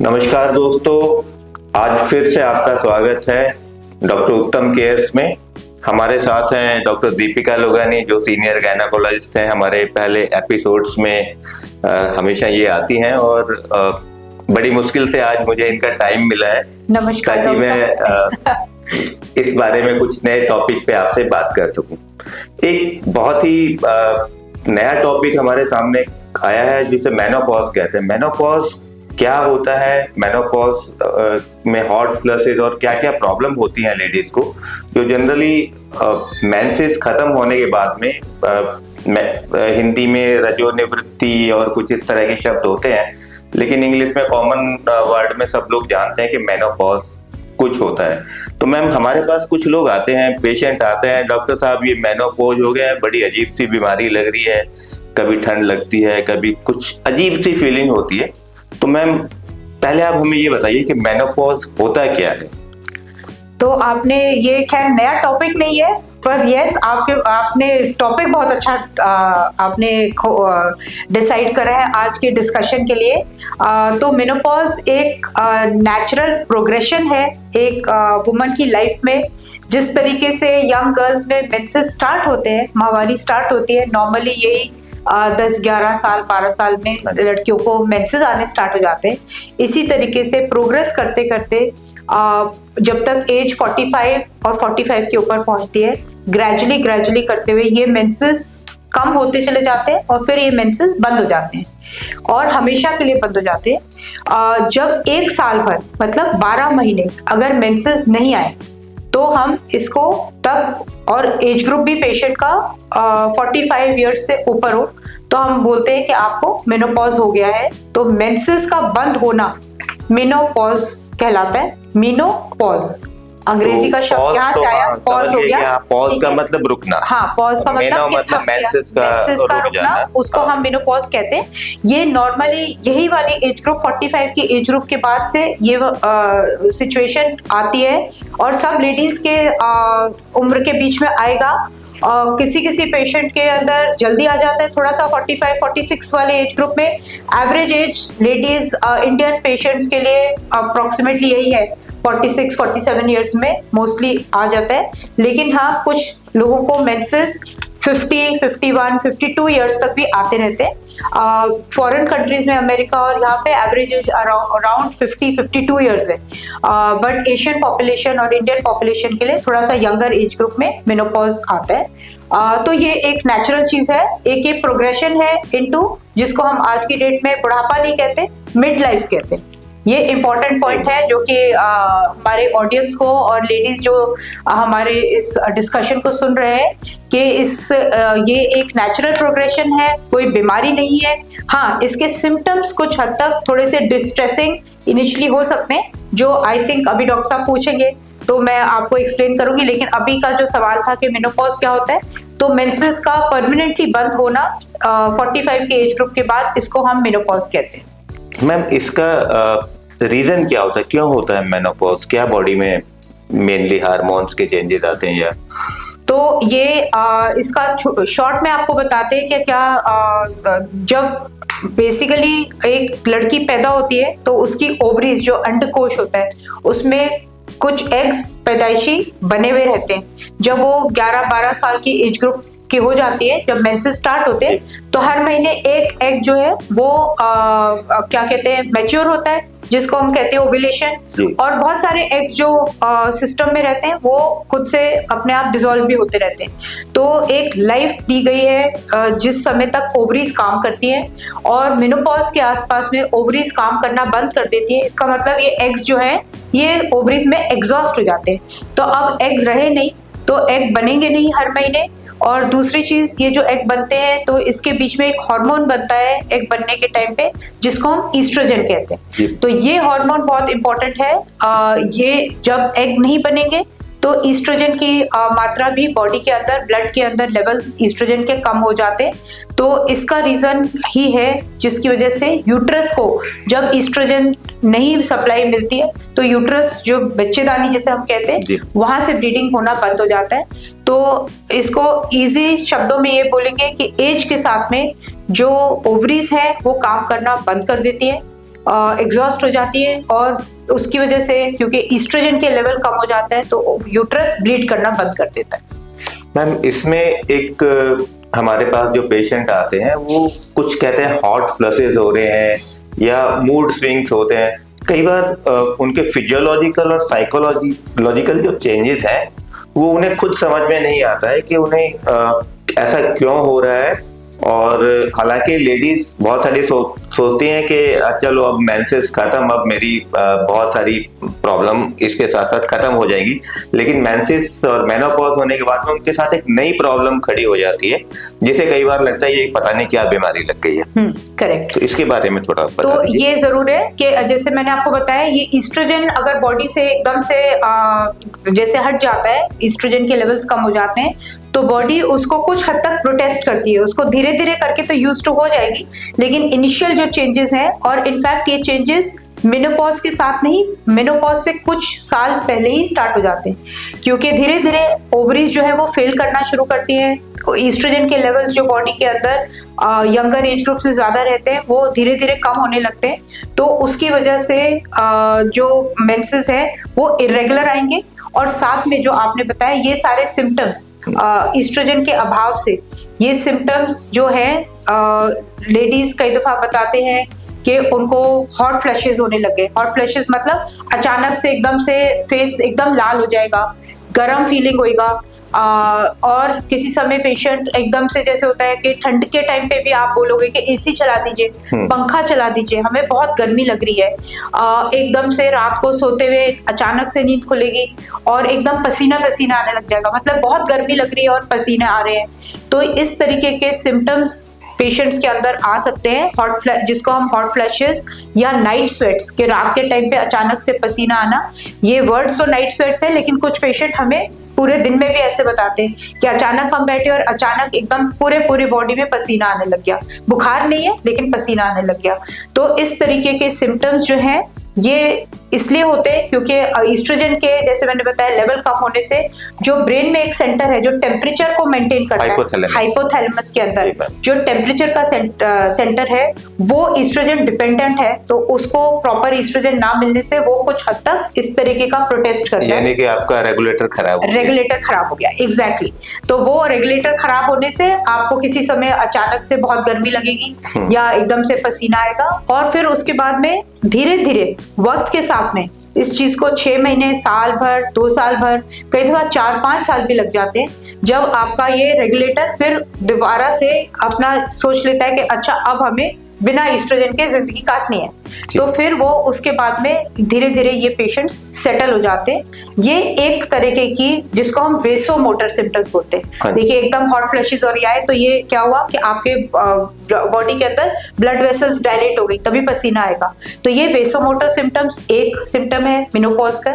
नमस्कार दोस्तों, आज फिर से आपका स्वागत है डॉक्टर उत्तम केयर्स में। हमारे साथ हैं डॉक्टर दीपिका लोगानी जो सीनियर गायनेकोलॉजिस्ट हैं। हमारे पहले एपिसोड्स में हमेशा ये आती हैं और बड़ी मुश्किल से आज मुझे इनका टाइम मिला है ताकि मैं इस बारे में कुछ नए टॉपिक पे आपसे बात कर सकूं। एक बहुत ही नया टॉपिक हमारे सामने आया है जिसे मेनोपॉज कहते हैं। मेनोपॉज क्या होता है, मेनोपॉज में हॉट फ्लशेस और क्या क्या प्रॉब्लम होती हैं लेडीज को, जो जनरली मेंसेस खत्म होने के बाद में हिंदी में रजोनिवृत्ति और कुछ इस तरह के शब्द होते हैं, लेकिन इंग्लिश में कॉमन वर्ड में सब लोग जानते हैं कि मेनोपॉज कुछ होता है। तो मैम, हमारे पास कुछ लोग आते हैं, पेशेंट आते हैं, डॉक्टर साहब ये मेनोपॉज हो गया है, बड़ी अजीब सी बीमारी लग रही है, कभी ठंड लगती है, कभी कुछ अजीब सी फीलिंग होती है। तो मैम, पहले आप हमें ये बताइए कि मेनोपॉज होता क्या है। तो आपने ये खैर नया टॉपिक नहीं है, पर यस आपने टॉपिक बहुत अच्छा आपने डिसाइड करा है आज के डिस्कशन के लिए। तो मेनोपॉज एक नेचुरल प्रोग्रेशन है एक वुमन की लाइफ में। जिस तरीके से यंग गर्ल्स में मेंसेस स्टार्ट होते हैं, माहवारी स्टार्ट होती है, नॉर्मली यही 10-11 साल 12 साल में लड़कियों को मेंसेस आने स्टार्ट हो जाते हैं। इसी तरीके से प्रोग्रेस करते करते जब तक एज 45 और 45 के ऊपर पहुंचती है, ग्रेजुअली करते हुए ये मेंसेस कम होते चले जाते हैं और फिर ये मेंसेस बंद हो जाते हैं और हमेशा के लिए बंद हो जाते हैं। जब एक साल भर मतलब 12 महीने अगर मेंसेस नहीं आए तो हम इसको तब, और एज ग्रुप भी पेशेंट का 45 इयर्स से ऊपर हो, तो हम बोलते हैं कि आपको मेनोपॉज हो गया है। तो मेंसेस का बंद होना मेनोपॉज कहलाता है। मेनोपॉज अंग्रेजी का शब्द यहाँ से आया, पॉज हो गया। पॉज का मतलब रुकना। हाँ, पॉज का मतलब मेंसेस का रुकना, उसको हम मेनोपॉज कहते हैं। ये नॉर्मली यही वाली एज ग्रुप 45 की एज ग्रुप के बाद से ये सिचुएशन आती है और सब लेडीज के उम्र के बीच में आएगा। किसी पेशेंट के अंदर जल्दी आ जाता है, थोड़ा सा 45-46 वाले एज ग्रुप में। Average age ladies Indian patients के लिए अप्रोक्सीमेटली यही है, 46-47 इयर्स में मोस्टली आ जाता है। लेकिन हाँ, कुछ लोगों को मेंसेस 50, 51, 52 इयर्स तक भी आते रहते हैं। फॉरेन कंट्रीज में, अमेरिका और यहाँ पे एवरेज एज अराउंड 50-52 इयर्स है। बट एशियन पॉपुलेशन और इंडियन पॉपुलेशन के लिए थोड़ा सा यंगर एज ग्रुप में मेनोपॉज आता है। तो ये एक नेचुरल चीज है, एक प्रोग्रेशन है इनटू, जिसको हम आज की डेट में बुढ़ापा नहीं कहते, मिड लाइफ कहते हैं। ये इम्पोर्टेंट पॉइंट है जो कि हमारे ऑडियंस को और लेडीज जो हमारे इस डिस्कशन को सुन रहे हैं कि ये एक नेचुरल प्रोग्रेशन है, कोई बीमारी नहीं है। हाँ, इसके सिम्टम्स कुछ हद तक थोड़े से डिस्ट्रेसिंग इनिशियली हो सकते हैं, जो आई थिंक अभी डॉक्टर साहब पूछेंगे तो मैं आपको एक्सप्लेन करूंगी। लेकिन अभी का जो सवाल था कि मेनोपॉज क्या होता है, तो मेंसेस का परमानेंटली बंद होना 45 के एज ग्रुप के बाद, इसको हम मेनोपॉज कहते हैं। मैम, इसका रीजन क्या होता है, क्यों होता है मेनोपॉज? क्या बॉडी में मेनली हार्मोन्स के चेंजेस आते हैं या? तो ये इसका शॉर्ट में आपको बताते हैं कि क्या जब बेसिकली एक लड़की पैदा होती है तो उसकी ओवरीज, जो अंडकोश होता है, उसमें कुछ एग्स पैदाइशी बने हुए रहते हैं। जब वो 11-12 साल की एज ग्रुप की हो जाती है, जब मेंसेस स्टार्ट होते हैं, तो हर महीने एक एग जो है वो क्या कहते हैं, मैच्योर होता है, जिसको हम कहते हैं ओव्यूलेशन। और बहुत सारे एग्स जो सिस्टम में रहते हैं वो खुद से अपने आप डिसॉल्व भी होते रहते हैं। तो एक लाइफ दी गई है जिस समय तक ओवरीज काम करती हैं, और मेनोपॉज के आसपास में ओवरीज काम करना बंद कर देती है। इसका मतलब ये एग्स जो है ये ओवरीज में एग्जॉस्ट हो जाते हैं। तो अब एग्स रहे नहीं, तो एग बनेंगे नहीं हर महीने। और दूसरी चीज, ये जो एग बनते हैं तो इसके बीच में एक हार्मोन बनता है एग बनने के टाइम पे, जिसको हम ईस्ट्रोजन कहते हैं। तो ये हार्मोन बहुत इंपॉर्टेंट है। ये जब एग नहीं बनेंगे तो ईस्ट्रोजन की मात्रा भी बॉडी के अंदर, ब्लड के अंदर लेवल्स ईस्ट्रोजन के कम हो जाते हैं। तो इसका रीजन ही है जिसकी वजह से यूट्रस को जब ईस्ट्रोजन नहीं सप्लाई मिलती है तो यूट्रस, जो बच्चेदानी जिसे हम कहते हैं, वहां से ब्लीडिंग होना बंद हो जाता है। तो इसको इजी शब्दों में ये बोलेंगे कि एज के साथ में जो ओवरीज है वो काम करना बंद कर देती है। एग्जॉस्ट हो जाती है और उसकी वजह से क्योंकि ईस्ट्रोजन के लेवल कम हो जाता है तो यूट्रस ब्लीड करना बंद कर देता है। मैम इसमें एक हमारे पास जो पेशेंट आते हैं वो कुछ कहते हैं हॉट फ्लशेस हो रहे हैं या मूड स्विंग्स होते हैं। कई बार उनके फिजियोलॉजिकल और साइकोलॉजिकल जो चेंजेस हैं वो उन्हें खुद समझ में नहीं आता है कि उन्हें ऐसा क्यों हो रहा है। और हालांकि लेडीज बहुत सारी सोचती हैं कि चलो अब मेंसेस खत्म, अब मेरी बहुत सारी प्रॉब्लम इसके साथ साथ खत्म हो जाएगी, लेकिन मेंसेस और मेनोपॉज होने के बाद में उनके साथ एक नई प्रॉब्लम खड़ी हो जाती है जिसे कई बार लगता है ये पता नहीं क्या बीमारी लग गई है। करेक्ट। तो इसके बारे में थोड़ा बता तो दीजिए। ये जरूर है कि जैसे मैंने आपको बताया ये ईस्ट्रोजन अगर बॉडी से एकदम से जैसे हट जाता है, ईस्ट्रोजन के लेवल्स कम हो जाते हैं तो बॉडी उसको कुछ हद तक प्रोटेस्ट करती है, उसको धीरे धीरे करके तो यूज टू हो जाएगी, लेकिन इनिशियल जो चेंजेस हैं और इनफैक्ट ये चेंजेस मेनोपॉज के साथ नहीं, मेनोपॉज से कुछ साल पहले ही स्टार्ट हो जाते हैं क्योंकि धीरे धीरे ओवरीज जो है वो फेल करना शुरू करती हैं। ईस्ट्रोजन के लेवल्स जो बॉडी के अंदर यंगर एज ग्रुप से ज्यादा रहते हैं वो धीरे धीरे कम होने लगते हैं, तो उसकी वजह से जो मेंसेस है वो इरेगुलर आएंगे और साथ में जो आपने बताया ये सारे सिम्टम्स ईस्ट्रोजन के अभाव से, ये सिम्टम्स जो है लेडीज कई दफा बताते हैं कि उनको हॉट फ्लैशेस होने लगे। हॉट फ्लैशेस मतलब अचानक से एकदम से फेस एकदम लाल हो जाएगा, गर्म फीलिंग होएगा और किसी समय पेशेंट एकदम से जैसे होता है कि ठंड के टाइम पे भी आप बोलोगे कि एसी चला दीजिए, पंखा चला दीजिए, हमें बहुत गर्मी लग रही है, एकदम से रात को सोते हुए अचानक से नींद खुलेगी और एकदम पसीना पसीना आने लग जाएगा, मतलब बहुत गर्मी लग रही है और पसीने आ रहे हैं। तो इस तरीके के सिम्टम्स पेशेंट्स के अंदर आ सकते हैं, जिसको हम हॉट फ्लैशेस या नाइट स्वेट्स के रात के टाइम पे अचानक से पसीना आना। ये वर्ड्स तो नाइट स्वेट्स है, लेकिन कुछ पेशेंट हमें पूरे दिन में भी ऐसे बताते हैं कि अचानक हम बैठे और अचानक एकदम पूरे बॉडी में पसीना आने लग गया, बुखार नहीं है लेकिन पसीना आने लग गया। तो इस तरीके के सिम्टम्स जो हैं ये इसलिए होते हैं क्योंकि ईस्ट्रोजन के जैसे मैंने बताया लेवल कम होने से जो ब्रेन में एक सेंटर है जो टेम्परेचर को मेंटेन करता है, हाइपोथैलेमस के अंदर जो टेम्परेचर का सेंटर है वो ईस्ट्रोजन डिपेंडेंट है, तो उसको प्रॉपर ईस्ट्रोजन ना मिलने से वो कुछ हद तक इस तरीके का प्रोटेस्ट करता है, यानी कि आपका रेगुलेटर खराब हो गया। एग्जैक्टली। तो वो रेगुलेटर खराब होने से आपको किसी समय अचानक से बहुत गर्मी लगेगी या एकदम से पसीना आएगा और फिर उसके बाद में धीरे धीरे वक्त के साथ में इस चीज को 6 महीने, साल भर, 2 साल भर, कई दफा 4-5 साल भी लग जाते हैं जब आपका ये रेगुलेटर फिर दोबारा से अपना सोच लेता है कि अच्छा अब हमें बिना ईस्ट्रोजन के जिंदगी काटनी है, तो फिर वो उसके बाद में धीरे धीरे ये पेशेंट्स सेटल हो जाते हैं। ये एक तरीके की जिसको हम वेसोमोटर सिम्टम्स बोलते हैं। देखिए एकदम हॉट फ्लैशेस और आए तो ये क्या हुआ कि आपके बॉडी के अंदर ब्लड वेसल्स डायलेट हो गई, तभी पसीना आएगा। तो ये वेसोमोटर सिम्टम्स एक सिम्टम है मेनोपॉज का,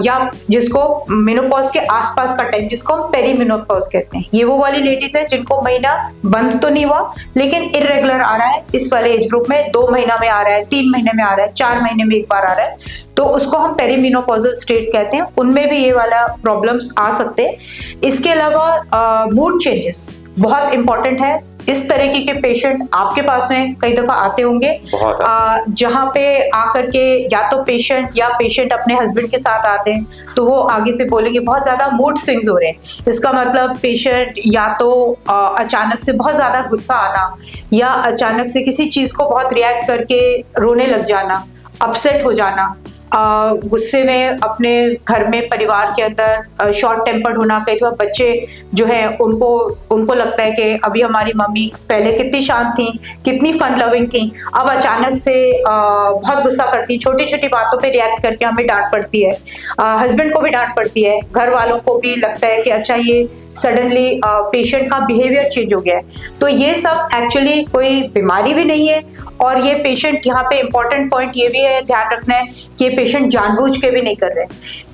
या जिसको मेनोपॉज के आसपास का टाइम जिसको हम पेरीमेनोपॉज कहते हैं। ये वो वाली लेडीज है जिनको महीना बंद तो नहीं हुआ लेकिन इरेगुलर आ रहा है, इस वाले एज ग्रुप में 2 महीना में आ रहा है, 3 महीने में आ रहा है, 4 महीने में एक बार आ रहा है, तो उसको हम पेरीमेनोपॉजल स्टेट कहते हैं। उनमें भी ये वाला प्रॉब्लम्स आ सकते हैं। इसके अलावा मूड चेंजेस बहुत इंपॉर्टेंट है। इस तरीके के पेशेंट आपके पास में कई दफा आते होंगे जहां पे आकर के या तो पेशेंट अपने हस्बैंड के साथ आते हैं तो वो आगे से बोलेंगे बहुत ज्यादा मूड स्विंग्स हो रहे हैं। इसका मतलब पेशेंट या तो अचानक से बहुत ज्यादा गुस्सा आना या अचानक से किसी चीज को बहुत रिएक्ट करके रोने लग जाना, अपसेट हो जाना, गुस्से में अपने घर में परिवार के अंदर शॉर्ट टेम्पर्ड होना। कई बार बच्चे जो है उनको लगता है कि अभी हमारी मम्मी पहले कितनी शांत थी, कितनी फन लविंग थी, अब अचानक से बहुत गुस्सा करती, छोटी छोटी बातों पे रिएक्ट करके हमें डांट पड़ती है, हस्बैंड को भी डांट पड़ती है, घर वालों को भी लगता है कि अच्छा ये सडनली पेशेंट का बिहेवियर चेंज हो गया है। तो ये सब एक्चुअली कोई बीमारी भी नहीं है और ये पेशेंट यहाँ पे इम्पोर्टेंट पॉइंट ये भी है ध्यान रखना है कि पेशेंट जानबूझ के भी नहीं कर रहे,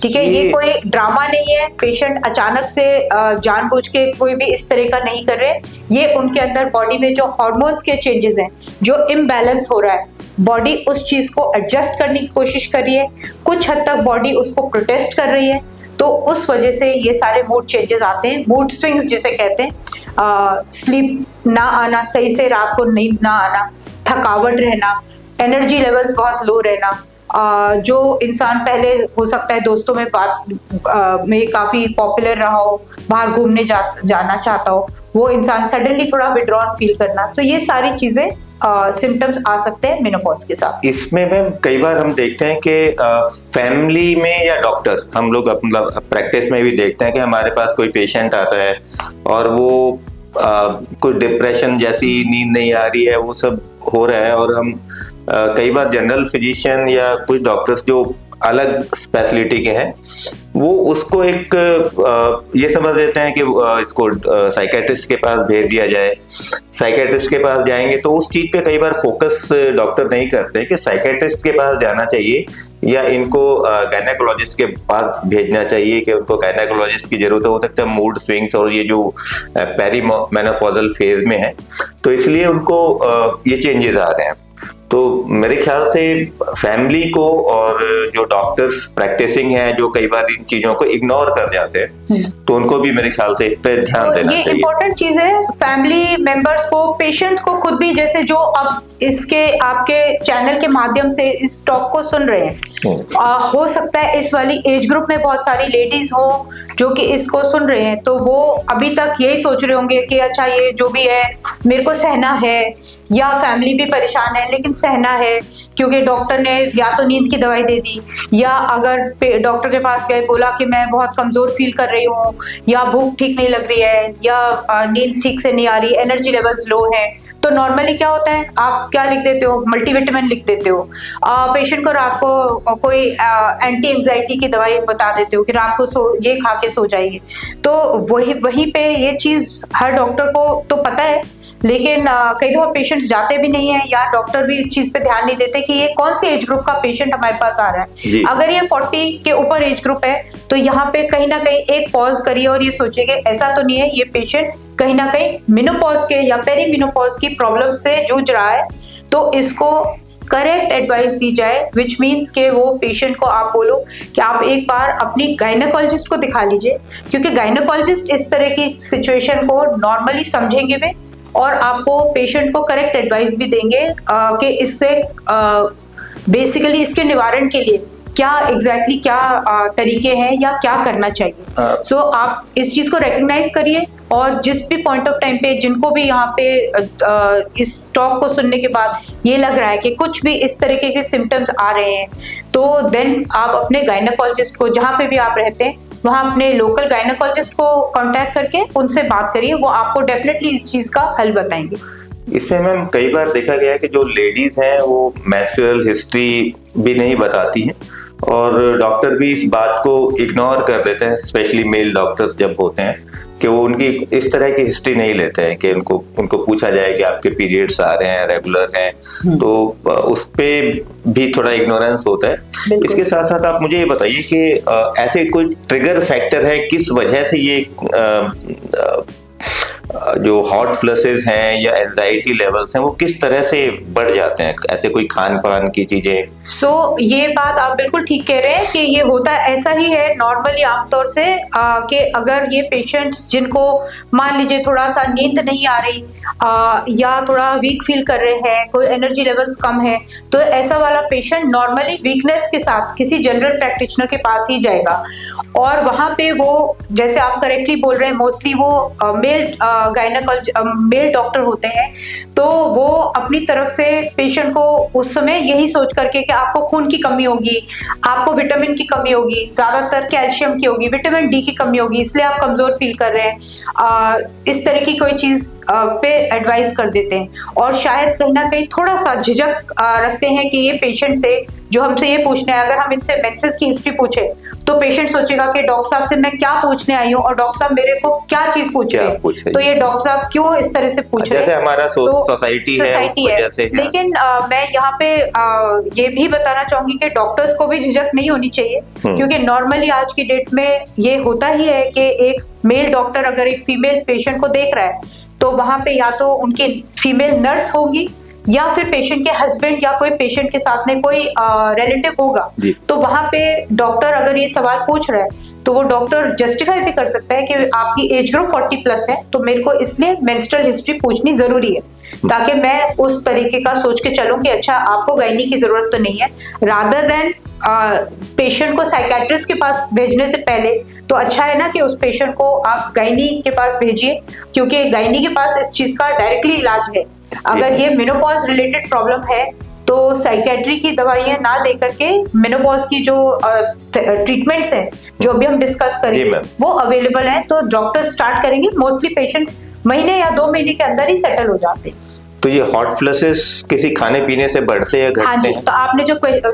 ठीक है। ये कोई ड्रामा नहीं है, पेशेंट अचानक से जानबूझ के कोई भी इस तरह का नहीं कर रहे। ये उनके अंदर बॉडी में जो हार्मोन्स के चेंजेस हैं, जो इम्बैलेंस हो रहा है, बॉडी उस चीज को एडजस्ट करने की कोशिश कर रही है, कुछ हद तक बॉडी उसको प्रोटेस्ट कर रही है, तो उस वजह से ये सारे मूड चेंजेस आते हैं, मूड स्विंग्स जिसे कहते हैं। स्लीप ना आना, सही से रात को नींद ना आना, थकावट रहना, एनर्जी लेवल्स बहुत लो रहना, जो इंसान पहले हो सकता है दोस्तों में बात में काफी पॉपुलर रहा हो, बाहर घूमने जाना चाहता हो, वो इंसान सडनली थोड़ा विड्रॉन फील करना, तो ये सारी चीजें सिम्टम्स आ सकते हैं मेनोपॉज के साथ। इसमें मैम कई बार हम देखते हैं कि फैमिली में या डॉक्टर, हम लोग मतलब प्रैक्टिस में भी देखते हैं कि हमारे पास कोई पेशेंट आता है और वो कोई डिप्रेशन जैसी, नींद नहीं आ रही है, वो सब हो रहा है, और हम कई बार जनरल फिजिशियन या कुछ डॉक्टर्स जो अलग स्पेशलिटी के हैं वो उसको एक ये समझ लेते हैं कि इसको साइकेट्रिस्ट के पास भेज दिया जाए। साइकेट्रिस्ट के पास जाएंगे तो उस चीज पे कई बार फोकस डॉक्टर नहीं करते कि साइकेट्रिस्ट के पास जाना चाहिए या इनको गायनेकोलॉजिस्ट के पास भेजना चाहिए कि उनको गायनेकोलॉजिस्ट की जरूरत हो सकता है मूड स्विंग्स और ये जो पेरीमेनोपॉजल फेज में है, तो इसलिए उनको ये चेंजेस आ रहे हैं। तो मेरे ख्याल से फैमिली को और जो डॉक्टर्स प्रैक्टिसिंग है जो कई बार इन चीजों को इग्नोर कर जाते हैं, तो उनको भी मेरे ख्याल से इस पे ध्यान देना चाहिए। ये इम्पोर्टेंट चीज है, फैमिली मेंबर्स को, पेशेंट को खुद भी, जैसे जो अब इसके आपके चैनल के माध्यम से इस टॉक को सुन रहे हैं, हो सकता है इस वाली एज ग्रुप में बहुत सारी लेडीज हो जो कि इसको सुन रहे हैं, तो वो अभी तक यही सोच रहे होंगे कि अच्छा ये जो भी है मेरे को सहना है, या फैमिली भी परेशान है लेकिन सहना है क्योंकि डॉक्टर ने या तो नींद की दवाई दे दी, या अगर डॉक्टर के पास गए बोला कि मैं बहुत कमजोर फील कर रही हूँ, या भूख ठीक नहीं लग रही है, या नींद ठीक से नहीं आ रही, एनर्जी लेवल्स लो है, तो नॉर्मली क्या होता है, आप क्या लिख देते हो, मल्टीविटामिन लिख देते हो, पेशेंट को रात को कोई एंटी एंजाइटी की दवाई बता देते हो कि रात को ये खा के सो जाइए। तो वहीं पे ये चीज हर डॉक्टर को तो पता है, लेकिन कई दफा पेशेंट्स जाते भी नहीं है, या डॉक्टर भी इस चीज पे ध्यान नहीं देते कि ये कौन सी एज ग्रुप का पेशेंट हमारे पास आ रहा है। अगर ये 40 के ऊपर एज ग्रुप है तो यहाँ पे कहीं ना कहीं एक पॉज करिए और ये सोचिए ऐसा तो नहीं है ये पेशेंट कहीं ना कहीं मेनोपॉज के या पेरीमेनोपॉज की प्रॉब्लम से जूझ रहा है, तो इसको करेक्ट एडवाइस दी जाए, विच मीन्स के वो पेशेंट को आप बोलो कि आप एक बार अपनी गायनेकोलॉजिस्ट को दिखा लीजिए, क्योंकि गायनेकोलॉजिस्ट इस तरह की सिचुएशन को नॉर्मली समझेंगे भी और आपको पेशेंट को करेक्ट एडवाइस भी देंगे कि इससे बेसिकली इसके निवारण के लिए क्या एग्जैक्टली क्या तरीके हैं या क्या करना चाहिए। सो आप इस चीज को रिकग्नाइज करिए, और जिस भी पॉइंट ऑफ टाइम पे जिनको भी यहाँ पे इस टॉक को सुनने के बाद ये लग रहा है कि कुछ भी इस तरीके के सिम्टम्स आ रहे हैं, तो देन आप अपने गायनेकोलॉजिस्ट को, जहाँ पे भी आप रहते हैं वहाँ अपने लोकल गायनेकोलॉजिस्ट को कांटेक्ट करके उनसे बात करिए, वो आपको डेफिनेटली इस चीज का हल बताएंगे। इसमें मैम कई बार देखा गया है कि जो लेडीज हैं वो मेंस्ट्रुअल हिस्ट्री भी नहीं बताती हैं, और डॉक्टर भी इस बात को इग्नोर कर देते हैं, स्पेशली मेल डॉक्टर्स जब होते हैं, कि वो उनकी इस तरह की हिस्ट्री नहीं लेते हैं कि उनको पूछा जाए कि आपके पीरियड्स आ रहे हैं, रेगुलर हैं, तो उस पे भी थोड़ा इग्नोरेंस होता है। इसके साथ साथ आप मुझे ये बताइए कि ऐसे कोई ट्रिगर फैक्टर है, किस वजह से ये जो हॉट फ्लशेस हैं या एंजाइटी लेवल्स हैं वो किस तरह से बढ़ जाते हैं, ऐसे कोई खान पान की चीजें? ये बात आप बिल्कुल ठीक कह रहे हैं कि ये होता ऐसा ही है नॉर्मली आमतौर से, कि अगर ये पेशेंट जिनको मान लीजिए थोड़ा सा नींद नहीं आ रही, या थोड़ा वीक फील कर रहे हैं, कोई एनर्जी लेवल्स कम है, तो ऐसा वाला पेशेंट नॉर्मली वीकनेस के साथ किसी जनरल प्रैक्टिशनर के पास ही जाएगा, और वहां पे वो, जैसे आप करेक्टली बोल रहे हैं, मोस्टली वो मेल डॉक्टर होते हैं, तो वो अपनी तरफ से पेशेंट को उस समय यही सोच करके कि आपको खून की कमी होगी, आपको विटामिन की कमी होगी, ज्यादातर कैल्शियम की होगी, विटामिन डी की कमी होगी, इसलिए आप कमजोर फील कर रहे हैं, इस तरह की कोई चीज पे एडवाइस कर देते हैं, और शायद कहीं ना कहीं थोड़ा सा झिझक रखते हैं कि ये पेशेंट से जो हमसे ये पूछना है, अगर हम इनसे मेंसेस की हिस्ट्री पूछे तो पेशेंट सोचेगा कि डॉक्टर साहब से मैं क्या पूछने आई हूँ और डॉक्टर साहब मेरे को क्या चीज पूछ रहे हैं, तो ये डॉक्टर साहब क्यों इस तरह से पूछ रहे हैं। जैसे हमारा सोसाइटी है, लेकिन मैं यहाँ पे ये भी बताना चाहूंगी कि डॉक्टर्स को भी झिझक नहीं होनी चाहिए, क्योंकि नॉर्मली आज की डेट में ये होता ही है कि एक मेल डॉक्टर अगर एक फीमेल पेशेंट को देख रहा है तो वहां पे या तो उनकी फीमेल नर्स होगी या फिर पेशेंट के हस्बैंड या कोई पेशेंट के साथ में कोई रिलेटिव होगा, तो वहां पे डॉक्टर अगर ये सवाल पूछ रहा है तो वो डॉक्टर जस्टिफाई भी कर सकता है कि आपकी एज ग्रुप 40 प्लस है, तो मेरे को इसलिए मेंस्ट्रुअल हिस्ट्री पूछनी जरूरी है, ताकि मैं उस तरीके का सोच के चलूं कि अच्छा आपको गायनी की जरूरत तो नहीं है, रादर देन पेशेंट को साइकेट्रिस्ट के पास भेजने से पहले तो अच्छा है ना कि उस पेशेंट को आप गायनी के पास भेजिए, क्योंकि गायनी के पास इस चीज का डायरेक्टली इलाज है। अगर ये मेनोपॉज रिलेटेड प्रॉब्लम है तो साइकेट्री की दवाइयां ना दे करके मेनोपॉज की जो ट्रीटमेंट्स हैं जो अभी हम डिस्कस करेंगे वो अवेलेबल है, तो डॉक्टर स्टार्ट करेंगे। मोस्टली पेशेंट्स महीने या 2 महीने के अंदर ही सेटल हो जाते हैं। तो ये हॉट फ्लशेस किसी खाने पीने से बढ़ते या घटते हैं? हाँ जी, तो आपने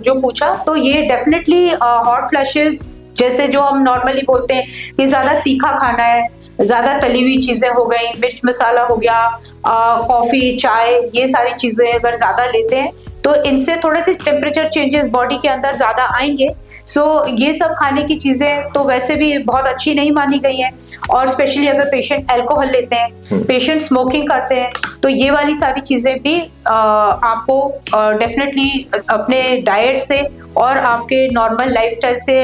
जो पूछा तो ये डेफिनेटली हॉट फ्लशेस, जैसे जो हम नॉर्मली बोलते हैं कि ज्यादा तीखा खाना है, ज्यादा तली हुई चीजें हो गई, मिर्च मसाला हो गया, कॉफी चाय, ये सारी चीजें अगर ज्यादा लेते हैं तो इनसे थोड़े से टेम्परेचर चेंजेस बॉडी के अंदर ज्यादा आएंगे। सो ये सब खाने की चीजें तो वैसे भी बहुत अच्छी नहीं मानी गई हैं, और स्पेशली अगर पेशेंट अल्कोहल लेते हैं, पेशेंट स्मोकिंग करते हैं, तो ये वाली सारी चीजें भी आपको डेफिनेटली अपने डाइट से और आपके नॉर्मल लाइफस्टाइल से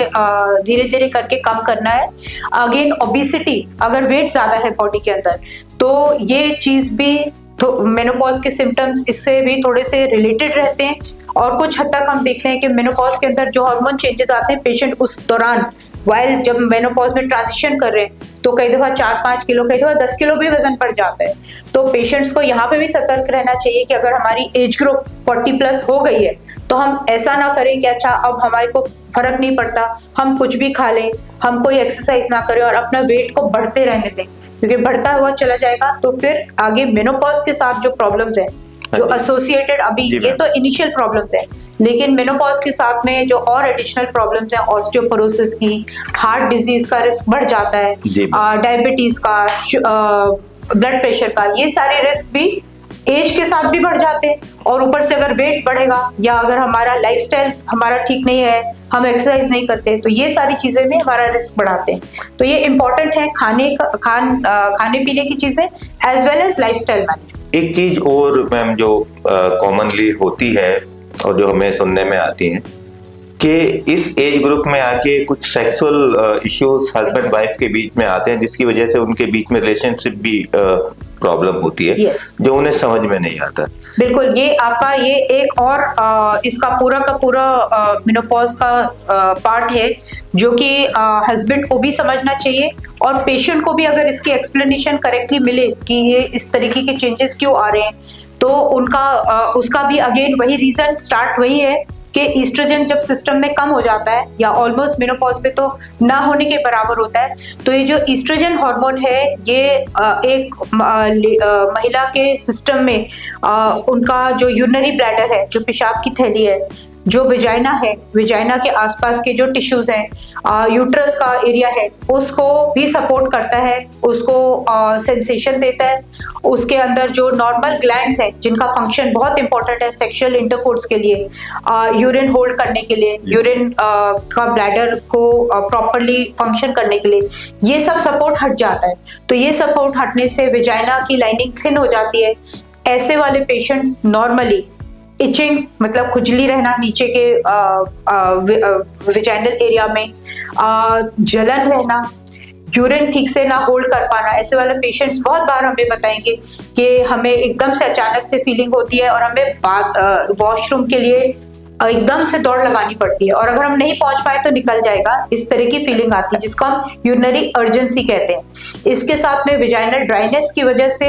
धीरे धीरे करके कम करना है। अगेन ओबेसिटी, अगर वेट ज्यादा है बॉडी के अंदर तो ये चीज भी तो मेनोपॉज के सिम्टम्स इससे भी थोड़े से रिलेटेड रहते हैं। और कुछ हद तक हम देख रहे हैं कि मेनोपॉज के अंदर जो हार्मोन चेंजेस आते हैं, पेशेंट उस दौरान वाइल जब मेनोपॉज में ट्रांजिशन कर रहे हैं तो कई दफा 4-5 किलो, कई दफा 10 किलो भी वजन बढ़ जाता है। तो पेशेंट्स को यहाँ पे भी सतर्क रहना चाहिए कि अगर हमारी एज ग्रुप 40 प्लस हो गई है तो हम ऐसा ना करें कि अच्छा अब हमारे को फर्क नहीं पड़ता, हम कुछ भी खा लें, हम कोई एक्सरसाइज ना करें और अपना वेट को बढ़ते रहने दें, क्योंकि बढ़ता हुआ चला जाएगा तो फिर आगे मेनोपॉज के साथ जो प्रॉब्लम्स हैं जो एसोसिएटेड, अभी ये तो इनिशियल प्रॉब्लम्स हैं, लेकिन मेनोपॉज के साथ में जो और एडिशनल प्रॉब्लम्स हैं, ऑस्टियोपोरोसिस की, हार्ट डिजीज का रिस्क बढ़ जाता है, डायबिटीज का, ब्लड प्रेशर का, ये सारे रिस्क भी एज के साथ भी बढ़ जाते हैं। और ऊपर से अगर वेट बढ़ेगा या अगर हमारा लाइफस्टाइल हमारा ठीक नहीं है, हम एक्सरसाइज नहीं करते, तो ये सारी चीजें भी हमारा रिस्क बढ़ाते हैं। तो ये इम्पोर्टेंट है खाने पीने की चीजें as well as lifestyle management. एक चीज और मैम जो कॉमनली होती है और जो हमें सुनने में आती है कि इस एज ग्रुप में आके कुछ सेक्सुअल इश्यूज हस्बैंड वाइफ के बीच में आते हैं, जिसकी वजह से उनके बीच में रिलेशनशिप भी प्रॉब्लम होती है, जो उन्हें समझ में नहीं आता। बिल्कुल, ये आपका ये एक और इसका पूरा का पूरा मेनोपॉज का पार्ट है जो कि हस्बैंड को भी समझना चाहिए और पेशेंट को भी अगर इसकी एक्सप्लेनेशन करेक्टली मिले कि ये इस तरीके के चेंजेस क्यों आ रहे हैं, तो उनका उसका भी अगेन वही रीजन स्टार्ट वही है कि ईस्ट्रोजन जब सिस्टम में कम हो जाता है या ऑलमोस्ट मेनोपॉज पे तो ना होने के बराबर होता है, तो ये जो ईस्ट्रोजन हार्मोन है ये एक महिला के सिस्टम में उनका जो यूरिनरी ब्लैडर है, जो पेशाब की थैली है, जो विजाइना है, विजाइना के आसपास के जो टिश्यूज हैं, यूट्रस का एरिया है, उसको भी सपोर्ट करता है, उसको सेंसेशन देता है। उसके अंदर जो नॉर्मल ग्लैंड्स हैं जिनका फंक्शन बहुत इंपॉर्टेंट है सेक्सुअल इंटरकोर्स के लिए, यूरिन होल्ड करने के लिए, यूरिन का ब्लैडर को प्रॉपरली फंक्शन करने के लिए, ये सब सपोर्ट हट जाता है। तो ये सपोर्ट हटने से विजाइना की लाइनिंग थिन हो जाती है। ऐसे वाले पेशेंट्स नॉर्मली इचिंग मतलब खुजली रहना नीचे के विजाइनल एरिया में, जलन रहना, यूरिन ठीक से ना होल्ड कर पाना, ऐसे वाले पेशेंट्स बहुत बार हमें बताएंगे कि हमें एकदम से अचानक से फीलिंग होती है और हमें वॉशरूम के लिए एकदम से दौड़ लगानी पड़ती है और अगर हम नहीं पहुंच पाए तो निकल जाएगा, इस तरह की फीलिंग आती है जिसको हम यूरिनरी अर्जेंसी कहते हैं। इसके साथ में विजाइनल ड्राइनेस की वजह से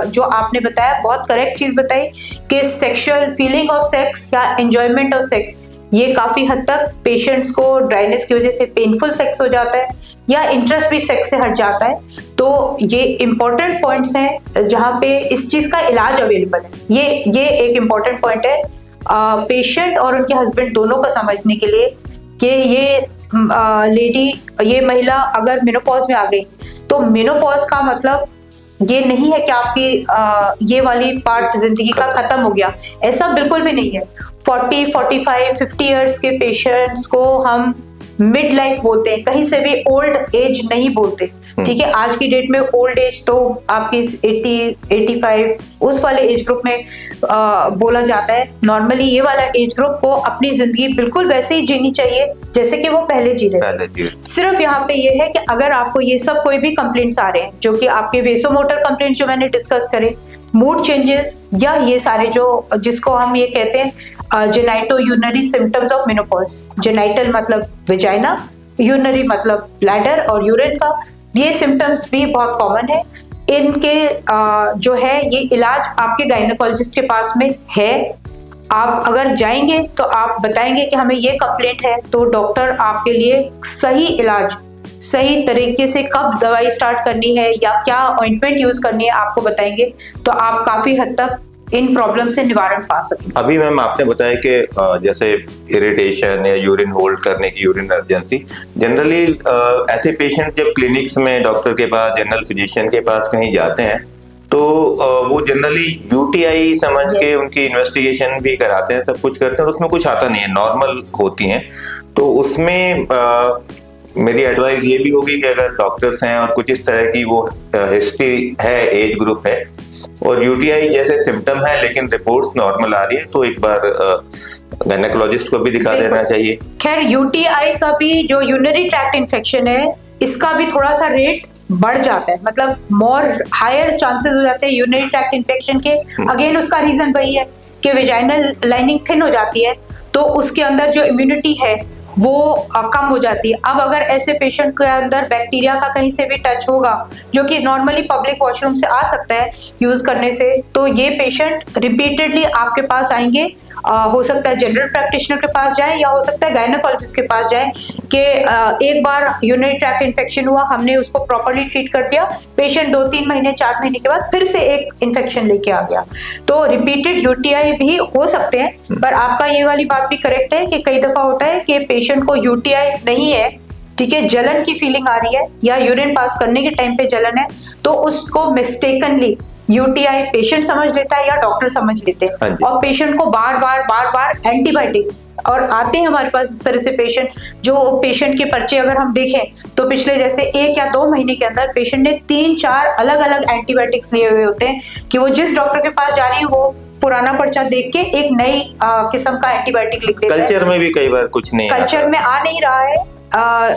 जो आपने बताया बहुत करेक्ट चीज बताई कि सेक्सुअल फीलिंग ऑफ सेक्स या एंजॉयमेंट ऑफ सेक्स, ये काफी हद तक पेशेंट्स को ड्राइनेस की वजह से पेनफुल सेक्स हो जाता है या इंटरेस्ट भी सेक्स से हट जाता है। तो ये इंपॉर्टेंट पॉइंट्स हैं जहाँ पे इस चीज का इलाज अवेलेबल है। ये एक इम्पॉर्टेंट पॉइंट है पेशेंट और उनके हस्बैंड दोनों को समझने के लिए कि ये महिला अगर मेनोपॉज में आ गई तो मेनोपॉज का मतलब ये नहीं है कि आपकी ये वाली पार्ट जिंदगी का खत्म हो गया, ऐसा बिल्कुल भी नहीं है। 40, 45, 50 इयर्स के पेशेंट्स को हम मिड लाइफ बोलते हैं, कहीं से भी ओल्ड एज नहीं बोलते। ठीक है। आज की डेट में ओल्ड एज तो आपकी 80-85 उस वाले एज ग्रुप में बोला जाता है। नॉर्मली ये वाला एज ग्रुप को अपनी जिंदगी बिल्कुल वैसे ही जीनी चाहिए जैसे कि वो पहले जी रहे थे। सिर्फ यहाँ पे ये है कि अगर आपको ये सब कोई भी कंप्लेंट्स आ रहे हैं, जो कि आपके वेसोमोटर कंप्लेंट्स जो मैंने डिस्कस करे, मूड चेंजेस, या ये सारे जो जिसको हम ये कहते हैं genito urinary symptoms of menopause. Genital मतलब विजाइना, यूनरी मतलब ब्लैडर और यूरिन का, ये सिम्टम्स भी बहुत कॉमन है। इनके जो है ये इलाज आपके गायनेकोलॉजिस्ट के पास में है। आप अगर जाएंगे तो आप बताएंगे कि हमें ये कंप्लेंट है, तो डॉक्टर आपके लिए सही इलाज, सही तरीके से कब दवाई स्टार्ट करनी है या क्या ऑइंटमेंट यूज करनी है आपको बताएंगे, तो आप काफी हद तक इन प्रॉब्लम से निवारण पा सकें। अभी मैम आपने बताया कि जैसे इरिटेशन या यूरिन होल्ड करने की, यूरिन अर्जेंसी, जनरली ऐसे पेशेंट जब क्लिनिक्स में डॉक्टर के पास, जनरल फिजिशियन के पास कहीं जाते हैं तो वो जनरली यूटीआई समझ के उनकी इन्वेस्टिगेशन भी कराते हैं, सब कुछ करते हैं, उसमें कुछ आता नहीं है, नॉर्मल होती हैं। तो उसमें मेरी एडवाइस ये भी होगी कि अगर डॉक्टर्स हैं और कुछ इस तरह की वो हिस्ट्री है, एज ग्रुप है और यूटीआई जैसे सिम्टम है लेकिन रिपोर्ट्स नॉर्मल आ रही है, तो एक बार गायनेकोलॉजिस्ट को भी दिखा देना चाहिए। खैर यूटीआई का भी, जो यूरिनरी ट्रैक्ट इन्फेक्शन है, इसका भी थोड़ा सा रेट बढ़ जाता है, मतलब मोर हायर चांसेस हो जाते हैं यूरिनरी ट्रैक्ट इन्फेक्शन के। अगेन उसका रीजन वही है कि वेजाइनल लाइनिंग थिन हो जाती है, तो उसके अंदर जो इम्यूनिटी है वो कम हो जाती है। अब अगर ऐसे पेशेंट के अंदर बैक्टीरिया का कहीं से भी टच होगा, जो कि नॉर्मली पब्लिक वॉशरूम से आ सकता है यूज करने से, तो ये पेशेंट रिपीटेडली आपके पास आएंगे। हो सकता है जनरल प्रैक्टिशनर के पास जाए या हो सकता है गायनेकोलॉजिस्ट के पास जाए कि एक बार यूरिनरी ट्रैक्ट इन्फेक्शन हुआ, हमने उसको प्रॉपर्ली ट्रीट कर दिया, पेशेंट 2-3 महीने 4 महीने के बाद फिर से एक इन्फेक्शन लेके आ गया। तो रिपीटेड यूटीआई भी हो सकते हैं, पर आपका ये वाली बात भी करेक्ट है कि कई दफा होता है कि पेशेंट को यूटीआई नहीं है, ठीक है, जलन की फीलिंग आ रही है या यूरिन पास करने के टाइम पे जलन है, तो उसको मिस्टेकनली यूटीआई पेशेंट समझ लेता है या डॉक्टर समझ लेते हैं, और पेशेंट को बार बार एंटीबायोटिक, और आते हैं हमारे पास इस तरह से पेशेंट, जो पेशेंट के पर्चे अगर हम देखें तो पिछले जैसे 1 या 2 महीने के अंदर पेशेंट ने 3-4 अलग अलग एंटीबायोटिक्स लिए हुए होते हैं कि वो जिस डॉक्टर के पास जा रही है वो पुराना पर्चा देख के एक नई किस्म का एंटीबायोटिक लिख देता है। कल्चर में भी कई बार कुछ नहीं, कल्चर में आ नहीं रहा है,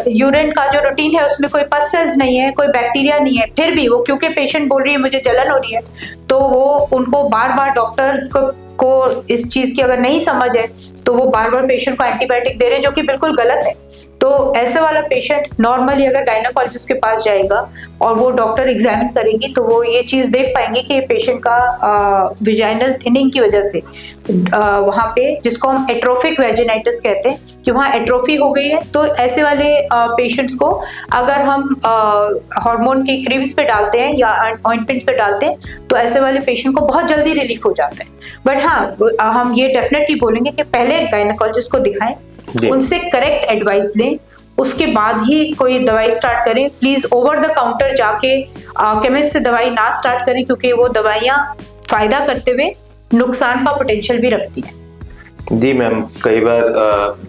यूरिन का जो रूटीन है उसमें कोई पस सेल्स नहीं है, कोई बैक्टीरिया नहीं है, फिर भी वो क्योंकि पेशेंट बोल रही है मुझे जलन हो रही है, तो वो उनको बार बार डॉक्टर्स को इस चीज की अगर नहीं समझ है तो वो बार बार पेशेंट को एंटीबायोटिक दे रहे हैं, जो कि बिल्कुल गलत है। तो ऐसे वाला पेशेंट नॉर्मली अगर गायनेकोलॉजिस्ट के पास जाएगा और वो डॉक्टर एग्जामिन करेंगी तो वो ये चीज देख पाएंगे कि पेशेंट का विजाइनल थिनिंग की वजह से वहाँ पे, जिसको हम एट्रोफिक वेजिनाइटिस कहते हैं, कि वहाँ एट्रोफी हो गई है। तो ऐसे वाले पेशेंट्स को अगर हम हार्मोन की क्रीम्स पे डालते हैं या ऑइंटमेंट पे डालते हैं तो ऐसे वाले पेशेंट को बहुत जल्दी रिलीफ हो जाता है। बट हाँ, हम ये डेफिनेटली बोलेंगे कि पहले गायनेकोलॉजिस्ट को दिखाएं, उनसे करेक्ट एडवाइस लें, उसके बाद ही कोई दवाई स्टार्ट करें। प्लीज ओवर द काउंटर जाके केमिस्ट से दवाई ना स्टार्ट करें, क्योंकि वो दवाइयाँ फायदा करते हुए नुकसान का पोटेंशियल भी रखती हैं। जी मैम, कई बार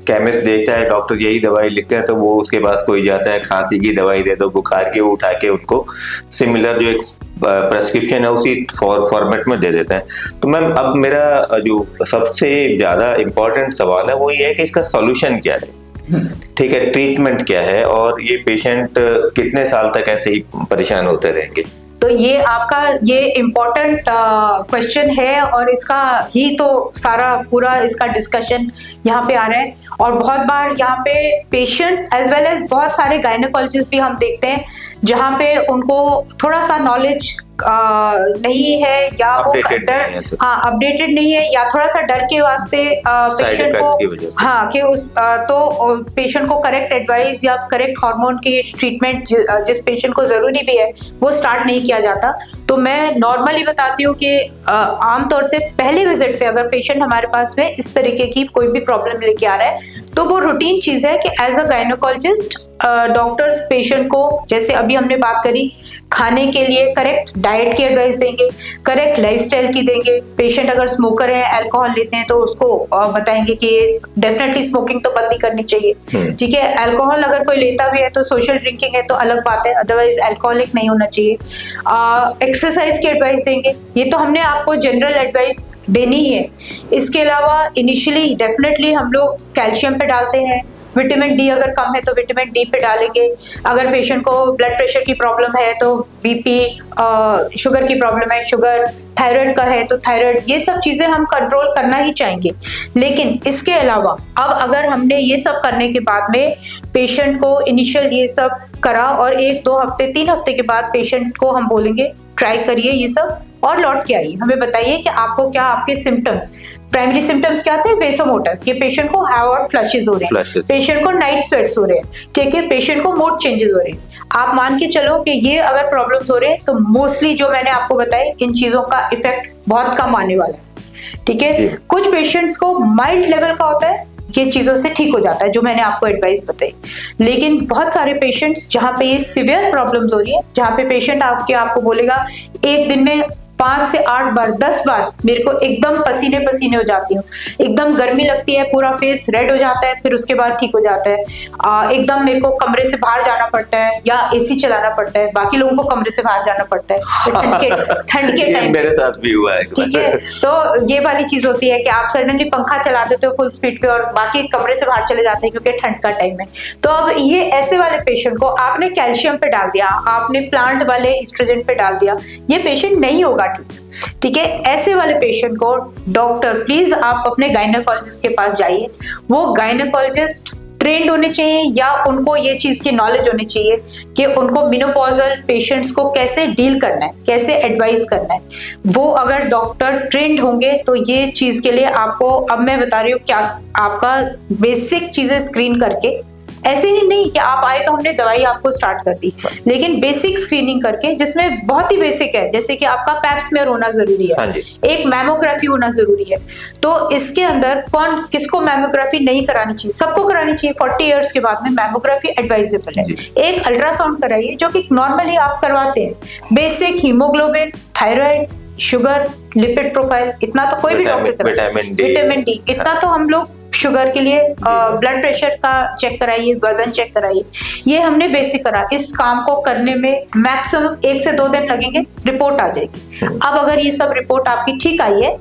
केमिस्ट देखता है डॉक्टर यही दवाई लिखते हैं तो वो उसके पास कोई जाता है, खांसी की दवाई दे दो, बुखार की, वो उठा के उनको सिमिलर जो एक प्रेस्क्रिप्शन है उसी फॉर्मेट में दे देते हैं। तो मैम अब मेरा जो सबसे ज्यादा इम्पोर्टेंट सवाल है वो ये है कि इसका सॉल्यूशन क्या है, ठीक है, ट्रीटमेंट क्या है, और ये पेशेंट कितने साल तक ऐसे ही परेशान होते रहेंगे? तो ये आपका ये इम्पोर्टेंट क्वेश्चन है और इसका ही तो सारा पूरा इसका डिस्कशन यहाँ पे आ रहा है। और बहुत बार यहाँ पे पेशेंट्स एज वेल एज बहुत सारे गायनेकोलॉजिस्ट भी हम देखते हैं जहाँ पे उनको थोड़ा सा नॉलेज नहीं है या वो डर, हाँ अपडेटेड नहीं है, या थोड़ा सा डर के वास्ते पेशेंट को, हाँ कि उस तो पेशेंट को करेक्ट एडवाइस या करेक्ट हार्मोन की ट्रीटमेंट जिस पेशेंट को जरूरी भी है वो स्टार्ट नहीं किया जाता। तो मैं नॉर्मली बताती हूँ कि आमतौर से पहले विजिट पे अगर पेशेंट हमारे पास में इस तरीके की कोई भी प्रॉब्लम लेके आ रहा है तो वो रूटीन चीज है कि as a gynaecologist doctors patient को, जैसे अभी हमने बात करी, खाने के लिए करेक्ट डाइट की एडवाइस देंगे, करेक्ट लाइफस्टाइल की देंगे। पेशेंट अगर स्मोकर है, अल्कोहल लेते हैं, तो उसको बताएंगे कि डेफिनेटली स्मोकिंग तो बंद ही करनी चाहिए। ठीक है, अल्कोहल अगर कोई लेता भी है तो सोशल ड्रिंकिंग है तो अलग बात है, अदरवाइज अल्कोहलिक नहीं होना चाहिए। एक्सरसाइज की एडवाइस देंगे, ये तो हमने आपको जनरल एडवाइस देनी ही है। इसके अलावा इनिशियली डेफिनेटली हम लोग कैल्शियम पे डालते हैं, विटामिन डी अगर कम है तो विटामिन डी पे डालेंगे। अगर पेशेंट को ब्लड प्रेशर की प्रॉब्लम है तो बीपी, शुगर की प्रॉब्लम है शुगर, थायराइड का है तो थायराइड, ये सब चीजें हम कंट्रोल करना ही चाहेंगे। लेकिन इसके अलावा अब अगर हमने ये सब करने के बाद में पेशेंट को इनिशियल ये सब करा और 1-2 हफ्ते 3 हफ्ते के बाद पेशेंट को हम बोलेंगे ट्राई करिए ये सब और लौट के आइए, हमें बताइए कि आपको क्या, आपके सिम्टम्स, प्राइमरी सिम्टम्स क्या थे? वेसोमोटर, कि पेशेंट को हॉट फ्लशेस हो रहे हैं, पेशेंट को नाइट स्वेट्स हो रहे हैं, ठीक है, पेशेंट को मूड चेंजेस हो रहे हैं। आप मान के चलो कि ये अगर प्रॉब्लम्स हो रहे हैं तो मोस्टली जो मैंने आपको बताया इन चीजों का इफेक्ट बहुत कम आने वाला है। ठीक है, कुछ पेशेंट्स को माइल्ड लेवल का होता है, ये चीजों से ठीक हो जाता है जो मैंने आपको एडवाइस बताई। लेकिन बहुत सारे पेशेंट्स जहाँ पे ये सिवियर प्रॉब्लम्स हो रही है, जहाँ पे पेशेंट आपको बोलेगा एक दिन में 5 से 8 बार 10 बार मेरे को एकदम पसीने पसीने हो जाती हूँ, एकदम गर्मी लगती है, पूरा फेस रेड हो जाता है, फिर उसके बाद ठीक हो जाता है। एकदम मेरे को कमरे से बाहर जाना पड़ता है या एसी चलाना पड़ता है, बाकी लोगों को कमरे से बाहर जाना पड़ता है ठंड के टाइम। मेरे साथ भी हुआ है। ठीक है, तो ये वाली चीज होती है कि आप सडनली पंखा चला देते हो फुल स्पीड पे और बाकी कमरे से बाहर चले जाते हैं क्योंकि ठंड का टाइम है। तो अब ये ऐसे वाले पेशेंट को आपने कैल्शियम पे डाल दिया, आपने प्लांट वाले एस्ट्रोजन पे डाल दिया, ये पेशेंट नहीं होगा ठीक है। ऐसे वाले पेशेंट को डॉक्टर प्लीज आप अपने गायनेकोलॉजिस्ट के पास जाइए। वो गायनेकोलॉजिस्ट ट्रेंड होने चाहिए या उनको ये चीज की नॉलेज होनी चाहिए कि उनको मेनोपॉजल पेशेंट्स को कैसे डील करना है, कैसे एडवाइस करना है। वो अगर डॉक्टर ट्रेंड होंगे तो ये चीज के लिए आपको, अब मैं बता रही हूँ क्या, आपका बेसिक चीजें स्क्रीन करके, ऐसे ही नहीं कि आप आए तो हमने दवाई आपको स्टार्ट कर दी, लेकिन बेसिक स्क्रीनिंग करके, जिसमें बहुत ही बेसिक है, जैसे कि आपका पैप स्मेयर होना जरूरी है, एक मैमोग्राफी होना जरूरी है। तो इसके अंदर कौन किसको मैमोग्राफी नहीं करानी चाहिए? सबको करानी चाहिए। 40 इयर्स के बाद में मैमोग्राफी एडवाइजेबल है। एक अल्ट्रासाउंड कराइए जो कि नॉर्मली आप करवाते हैं। Basic haemoglobin, thyroid, sugar, lipid profile, इतना तो कोई भी डॉक्टर कराए। विटामिन डी, इतना तो हम लोग शुगर के लिए, ब्लड प्रेशर का चेक कराइए, वजन चेक कराइए, ये हमने बेसिक करा। इस काम को करने में मैक्सिमम 1 से 2 दिन लगेंगे, रिपोर्ट आ जाएगी। अब अगर ये सब रिपोर्ट आपकी ठीक आई है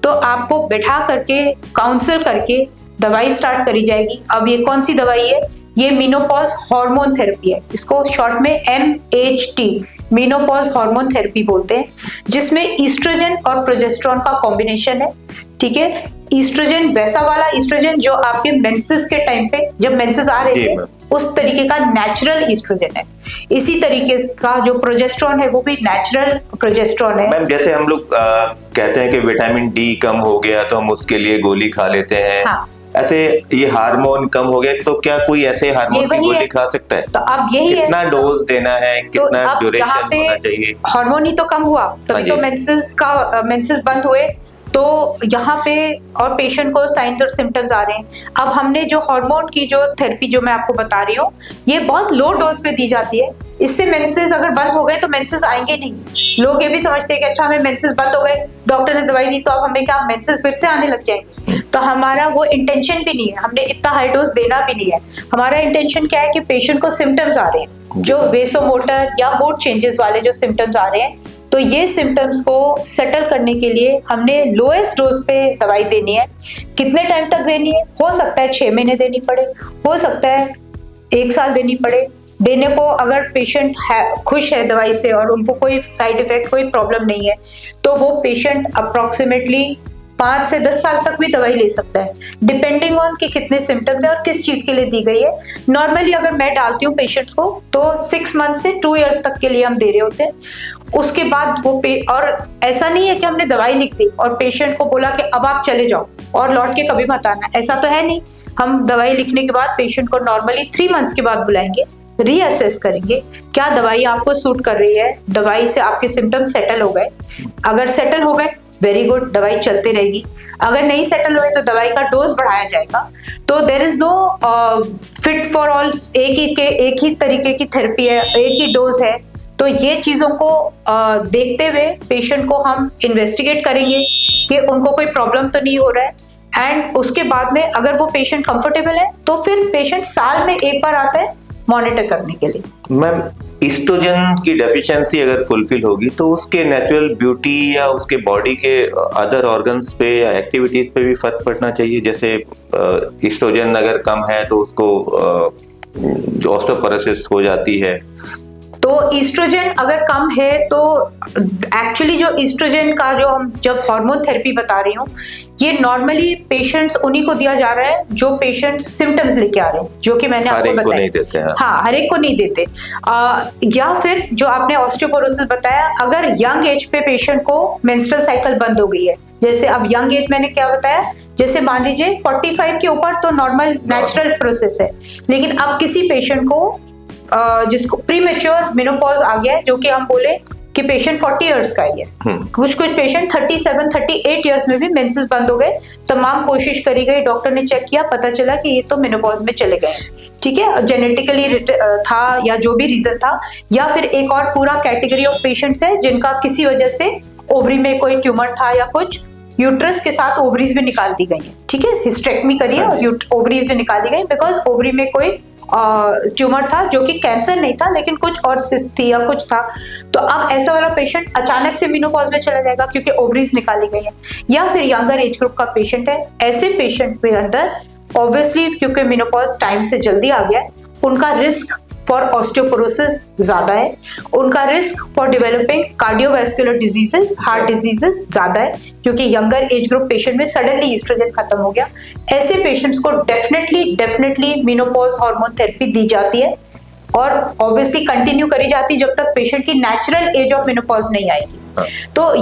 तो आपको बैठा करके काउंसल करके दवाई स्टार्ट करी जाएगी। अब ये कौन सी दवाई है? ये मेनोपॉज हार्मोन थेरेपी है, इसको शॉर्ट में MHT मेनोपॉज हार्मोन थेरेपी बोलते हैं, जिसमें ईस्ट्रोजन और प्रोजेस्टेरोन का कॉम्बिनेशन है। ठीक है, ईस्ट्रोजन वैसा वाला ईस्ट्रोजन जो आपके मेंसेस के टाइम पे, जब मेंसेस आ रहे थे, उस तरीके का नेचुरल ईस्ट्रोजन है। इसी तरीके का जो प्रोजेस्टेरोन है वो भी नेचुरल प्रोजेस्टेरोन है। मैम, जैसे हम लोग कहते हैं कि विटामिन डी कम हो गया तो हम उसके लिए गोली खा लेते हैं। हाँ। ऐसे ये हार्मोन कम हो गया तो क्या कोई ऐसे हार्मोन की गोली खा सकता है? तो अब यही कितना है, डोज देना है, कितना तो ड्यूरेशन होना चाहिए? हार्मोन ही तो कम हुआ तभी तो मेंसेस बंद हुए, तो यहाँ पे और पेशेंट को साइंस और सिम्टम्स आ रहे हैं। अब हमने जो हार्मोन की जो थेरेपी जो मैं आपको बता रही हूँ, ये बहुत लो डोज पे दी जाती है। इससे मेंसेस अगर बंद हो गए तो मेंसेस आएंगे नहीं। लोग ये भी समझते हैं कि अच्छा हमें मेंसेस बंद हो गए, डॉक्टर ने दवाई दी तो अब हमें क्या मेंसेस फिर से आने लग जाएंगे। तो हमारा वो इंटेंशन भी नहीं है, हमने इतना हाई डोज देना भी नहीं है। हमारा इंटेंशन क्या है कि पेशेंट को सिम्टम्स आ रहे हैं, जो वेसोमोटर या मूड चेंजेस वाले जो सिम्टम्स आ रहे हैं, तो ये सिम्टम्स को सेटल करने के लिए हमने लोएस्ट डोज पे दवाई देनी है। कितने टाइम तक देनी है? हो सकता है 6 महीने देनी पड़े, हो सकता है 1 साल देनी पड़े। देने को अगर पेशेंट खुश है दवाई से और उनको कोई साइड इफेक्ट, कोई प्रॉब्लम नहीं है, तो वो पेशेंट अप्रोक्सीमेटली 5 से 10 साल तक भी दवाई ले सकता है, डिपेंडिंग ऑन कि कितने सिम्टम्स है और किस चीज के लिए दी गई है। नॉर्मली अगर मैं डालती हूँ पेशेंट्स को तो 6 मंथ से 2 इयर्स तक के लिए हम दे रहे होते हैं। उसके बाद वो और ऐसा नहीं है कि हमने दवाई लिख दी और पेशेंट को बोला कि अब आप चले जाओ और लौट के कभी मत आना, ऐसा तो है नहीं। हम दवाई लिखने के बाद पेशेंट को नॉर्मली 3 मंथ्स के बाद बुलाएंगे, रीअसेस करेंगे क्या दवाई आपको सूट कर रही है, दवाई से आपके सिम्टम्स सेटल हो गए। अगर सेटल हो गए वेरी गुड, दवाई चलते रहेगी। अगर नहीं सेटल हुए तो दवाई का डोज बढ़ाया जाएगा। तो there is no fit for all, एक ही तरीके की थेरेपी है, एक ही डोज है। तो ये चीजों को देखते हुए पेशेंट को हम इन्वेस्टिगेट करेंगे कि उनको कोई प्रॉब्लम तो नहीं हो रहा है, एंड उसके बाद में अगर वो पेशेंट कंफर्टेबल है तो फिर पेशेंट साल में एक बार आता है मॉनिटर करने के लिए। मैम, ईस्ट्रोजन की डेफिशिएंसी अगर फुलफिल होगी तो उसके नेचुरल ब्यूटी या उसके बॉडी के अदर ऑर्गन्स पे या एक्टिविटीज पे भी फर्क पड़ना चाहिए। जैसे ईस्ट्रोजन अगर कम है तो उसको ऑस्टियोपोरोसिस हो जाती है। तो ईस्ट्रोजन अगर कम है तो एक्चुअली जो ईस्ट्रोजन का जो हम जब हार्मोन थेरेपी बता रही हूँ, ये नॉर्मली पेशेंट्स उन्हीं को दिया जा रहा है जो पेशेंट्स सिम्टम्स लेके आ रहे हैं, जो कि मैंने आपको बताया। नहीं देते हैं। हाँ, हर एक को नहीं देते। या फिर जो आपने ऑस्टियोपोरोसिस बताया, अगर यंग एज पे पेशेंट को मेंस्ट्रुअल साइकिल बंद हो गई है, जैसे अब यंग एज मैंने क्या बताया, जैसे मान लीजिए 45 के ऊपर तो नॉर्मल नेचुरल प्रोसेस है, लेकिन अब किसी पेशेंट को जिसको प्रीमेच्योर मेनोपॉज आ गया है, जो कि हम बोले कि पेशेंट 40 इयर्स का ही है, कुछ पेशेंट 37, 38 इयर्स में भी मेंसेस बंद हो गए, तमाम कोशिश करी गई, डॉक्टर ने चेक किया, पता चला कि ये तो मेनोपॉज में चले गए, ठीक है, जेनेटिकली था या जो भी रीजन था। या फिर एक और पूरा कैटेगरी ऑफ पेशेंट्स है जिनका किसी वजह से ओवरी में कोई ट्यूमर था या कुछ, यूट्रस के साथ ओवरीज भी निकाल दी गई है, ठीक है, हिस्टेक्टमी करी है और ओवरीज भी निकाल दी गई बिकॉज ओवरी में कोई ट्यूमर था जो कि कैंसर नहीं था लेकिन कुछ और सिस्ट थी या कुछ था। तो अब ऐसा वाला पेशेंट अचानक से मेनोपॉज में चला जाएगा क्योंकि ओवरीज निकाली गई है। या फिर यंगर एज ग्रुप का पेशेंट है, ऐसे पेशेंट के अंदर ऑब्वियसली क्योंकि मेनोपॉज टाइम से जल्दी आ गया है, उनका रिस्क फॉर ऑस्टियोपोरोसिस ज्यादा है, उनका risk for developing cardiovascular diseases, heart diseases ज्यादा है, क्योंकि यंगर एज ग्रुप पेशेंट में सडनली ईस्ट्रोजन खत्म हो गया। ऐसे पेशेंट्स को डेफिनेटली मेनोपॉज हार्मोन थेरेपी दी जाती है और ऑब्वियसली कंटिन्यू करी जाती है जब तक पेशेंट की नेचुरल एज ऑफ मेनोपॉज नहीं आएगी। तो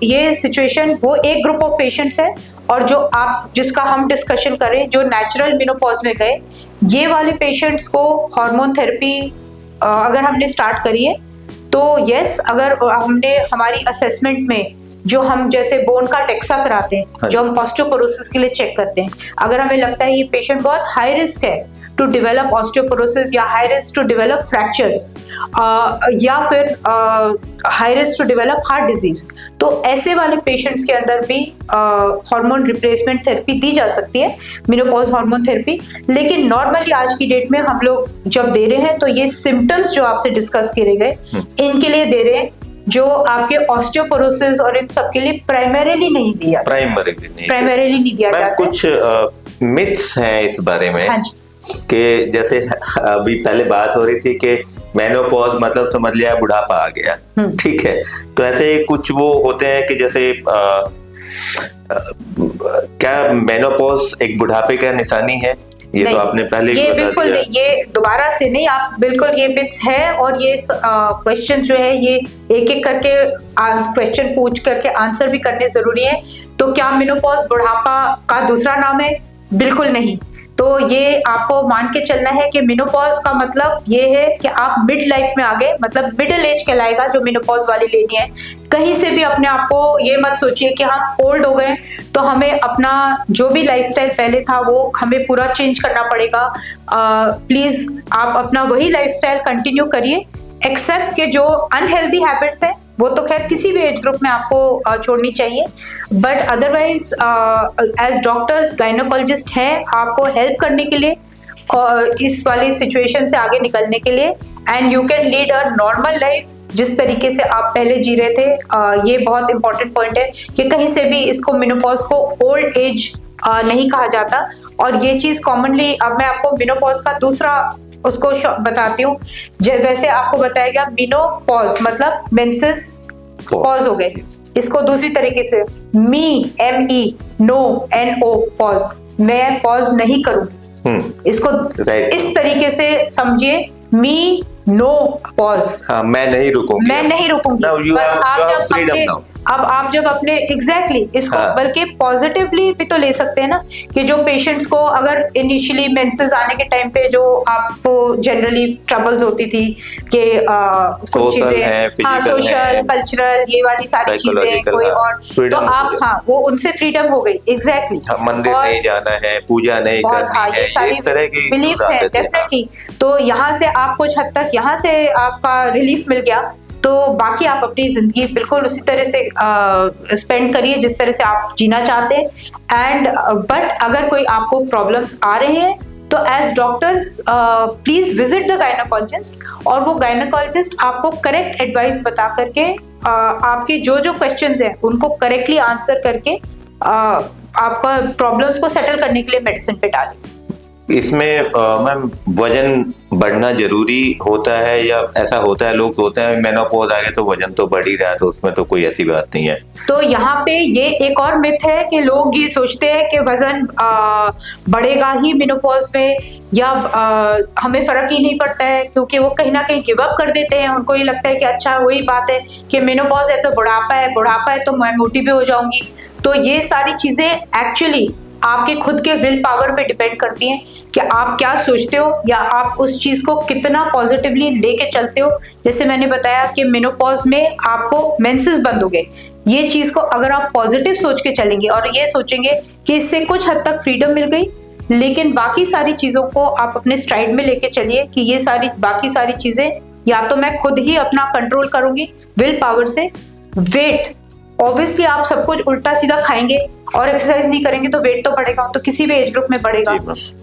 ये सिचुएशन वो एक ग्रुप ऑफ पेशेंट्स है, और जो आप जिसका हम डिस्कशन करें जो नेचुरल मेनोपॉज में गए, ये वाले पेशेंट्स को हार्मोन थेरेपी अगर हमने स्टार्ट करी है तो यस, अगर हमने हमारी असेसमेंट में जो हम जैसे बोन का टेक्सा कराते हैं, जो हम ऑस्टियोपोरोसिस के लिए चेक करते हैं, अगर हमें लगता है ये पेशेंट बहुत हाई रिस्क है टू डेवलप ऑस्टियोपोरोसिस या high risk to develop fractures या फिर high risk to develop heart disease, तो ऐसे वाले पेशेंट्स के अंदर भी हार्मोन रिप्लेसमेंट थेरेपी दी जा सकती है, मेनोपॉज हार्मोन थेरेपी। लेकिन नॉर्मली आज की डेट में हम लोग जब दे रहे हैं तो ये सिम्टम्स जो आपसे डिस्कस किए गए इनके लिए दे रहे हैं, जो आपके ऑस्टियोपोरोसिस और इन सब के लिए प्राइमरीली नहीं दिया, प्राइमरीली नहीं दिया जाता। कुछ मिथ्स हैं इस बारे में। हाँ जी। कि जैसे अभी पहले बात हो रही थी कि मेनोपॉज मतलब समझ लिया बुढ़ापा आ गया, ठीक है, तो ऐसे कुछ वो होते हैं कि जैसे क्या मेनोपॉज एक बुढ़ापे का निशानी है? ये तो आपने पहले ये बिल्कुल नहीं, ये दोबारा से नहीं, आप बिल्कुल ये मिथ्स है, और ये क्वेश्चन जो है ये एक एक करके क्वेश्चन पूछ करके आंसर भी करने जरूरी है। तो क्या मेनोपॉज बुढ़ापा का दूसरा नाम है? बिल्कुल नहीं। तो ये आपको मान के चलना है कि मेनोपॉज का मतलब ये है कि आप मिड लाइफ में आ गए, मतलब मिडिल एज कहलाएगा जो मेनोपॉज वाली लेडी है। कहीं से भी अपने आप को ये मत सोचिए कि हम ओल्ड हो गए तो हमें अपना जो भी लाइफस्टाइल पहले था वो हमें पूरा चेंज करना पड़ेगा। प्लीज आप अपना वही लाइफस्टाइल कंटिन्यू करिए, एक्सेप्ट कि जो अनहेल्दी हैबिट्स है वो तो खैर किसी भी एज ग्रुप में आपको छोड़नी चाहिए, but otherwise as doctors gynaecologist है आपको हेल्प करने के लिए और इस वाली सिचुएशन से आगे निकलने के लिए, and you can lead a normal life जिस तरीके से आप पहले जी रहे थे। ये बहुत इंपॉर्टेंट पॉइंट है कि कहीं से भी इसको मेनोपॉज को ओल्ड एज नहीं कहा जाता, और ये चीज कॉमनली अब मैं आपको मेनोपॉज का दूसरा उसको बताती हूँ। वैसे आपको बताया गया मेनोपॉज मतलब मेंसेस पॉज हो गए, इसको दूसरी तरीके से ME नो NO पॉज, मैं पॉज नहीं करूं, इसको इस तरीके से समझिए, मी नो पॉज, मैं नहीं रुकूंगी, मैं नहीं रुकूंगी। बस आप जब अब आप जब अपने इसको बल्कि पॉजिटिवली भी तो ले सकते हैं ना, कि जो पेशेंट्स को अगर इनिशियली मेंसेस आने के टाइम पे जो आपको जनरली ट्रबल्स होती थी कि कुछ चीजें सोशल कल्चरल ये वाली सारी चीजें कोई और, तो आप वो उनसे फ्रीडम हो गई। मंदिर नहीं जाना है, पूजा नहीं करनी है, सारी इस तरह की बिलीफ्स है डेफिनेटली। तो यहाँ से आप कुछ हद तक यहाँ से आपका रिलीफ मिल गया, तो बाकी आप अपनी जिंदगी बिल्कुल उसी तरह से स्पेंड करिए जिस तरह से आप जीना चाहते हैं। एंड बट अगर कोई आपको प्रॉब्लम्स आ रहे हैं तो as doctors please visit the gynaecologist, और वो गायनेकोलॉजिस्ट आपको करेक्ट एडवाइस बता करके आपके जो जो क्वेश्चंस हैं उनको करेक्टली आंसर करके आपका प्रॉब्लम्स को सेटल करने के लिए मेडिसिन पे डालें। इसमें मैम वजन बढ़ना जरूरी होता है या ऐसा होता है लोग सोचते हैं मेनोपॉज आ गया तो वजन तो बढ़ ही रहा है, तो उसमें तो कोई ऐसी बात नहीं है? तो यहाँ पे ये एक और मिथ है कि लोग ये सोचते हैं कि वजन बढ़ेगा ही मेनोपॉज में, या हमें फर्क ही नहीं पड़ता है, क्योंकि वो कहीं ना कहीं गिव अप कर देते हैं। उनको ये लगता है कि अच्छा वही बात है कि मेनोपॉज है तो बुढ़ापा है तो मैं मोटी भी हो जाऊंगी। तो ये सारी चीजें एक्चुअली आपके खुद के विल पावर पे डिपेंड करती हैं कि आप क्या सोचते हो या आप उस चीज को कितना पॉजिटिवली लेके चलते हो। जैसे मैंने बताया कि मेनोपॉज में आपको मेंसेस बंद हो गए, ये चीज को अगर आप पॉजिटिव सोच के चलेंगे और ये सोचेंगे कि इससे कुछ हद तक फ्रीडम मिल गई, लेकिन बाकी सारी चीजों को आप अपने स्ट्राइड में लेके चलिए कि ये सारी बाकी सारी चीजें या तो मैं खुद ही अपना कंट्रोल करूंगी विल पावर से। वेट ऑब्वियसली आप सब कुछ उल्टा सीधा खाएंगे और एक्सरसाइज नहीं करेंगे तो वेट तो बढ़ेगा, तो किसी भी एज ग्रुप में बढ़ेगा।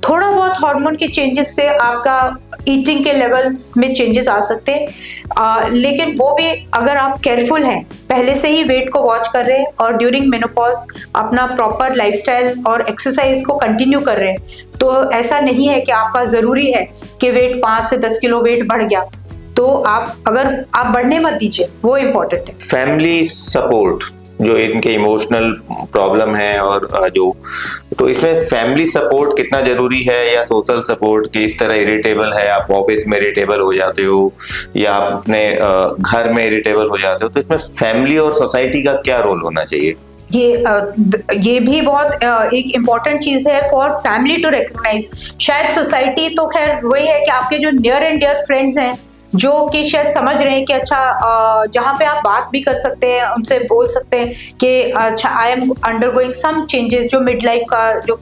थोड़ा बहुत हार्मोन के चेंजेस से आपका ईटिंग के लेवल्स में चेंजेस आ सकते हैं, लेकिन वो भी अगर आप केयरफुल हैं, पहले से ही वेट को वॉच कर रहे हैं और ड्यूरिंग मेनोपॉज अपना प्रॉपर लाइफस्टाइल और एक्सरसाइज को कंटिन्यू कर रहे हैं, तो ऐसा नहीं है कि आपका जरूरी है कि वेट 5 से 10 किलो वेट बढ़ गया तो आप बढ़ने मत दीजिए, वो इम्पोर्टेंट है। फैमिली सपोर्ट जो इनके इमोशनल प्रॉब्लम है और जो, तो इसमें फैमिली सपोर्ट कितना जरूरी है, या सोशल सपोर्ट कि इस तरह इरिटेबल है, आप ऑफिस में इरिटेबल हो जाते हो या आप अपने घर में इरिटेबल हो जाते हो, तो इसमें फैमिली और सोसाइटी का क्या रोल होना चाहिए? ये भी बहुत एक इम्पॉर्टेंट चीज है फॉर फैमिली टू रिकॉग्नाइज। शायद सोसाइटी तो खैर वही है कि आपके जो नियर एंड डियर फ्रेंड्स हैं जो कि शायद समझ रहे हैं कि अच्छा जहाँ पे आप बात भी कर सकते हैं, उनसे बोल सकते हैं कि अच्छा I am undergoing some changes, जो मिड लाइफ का जो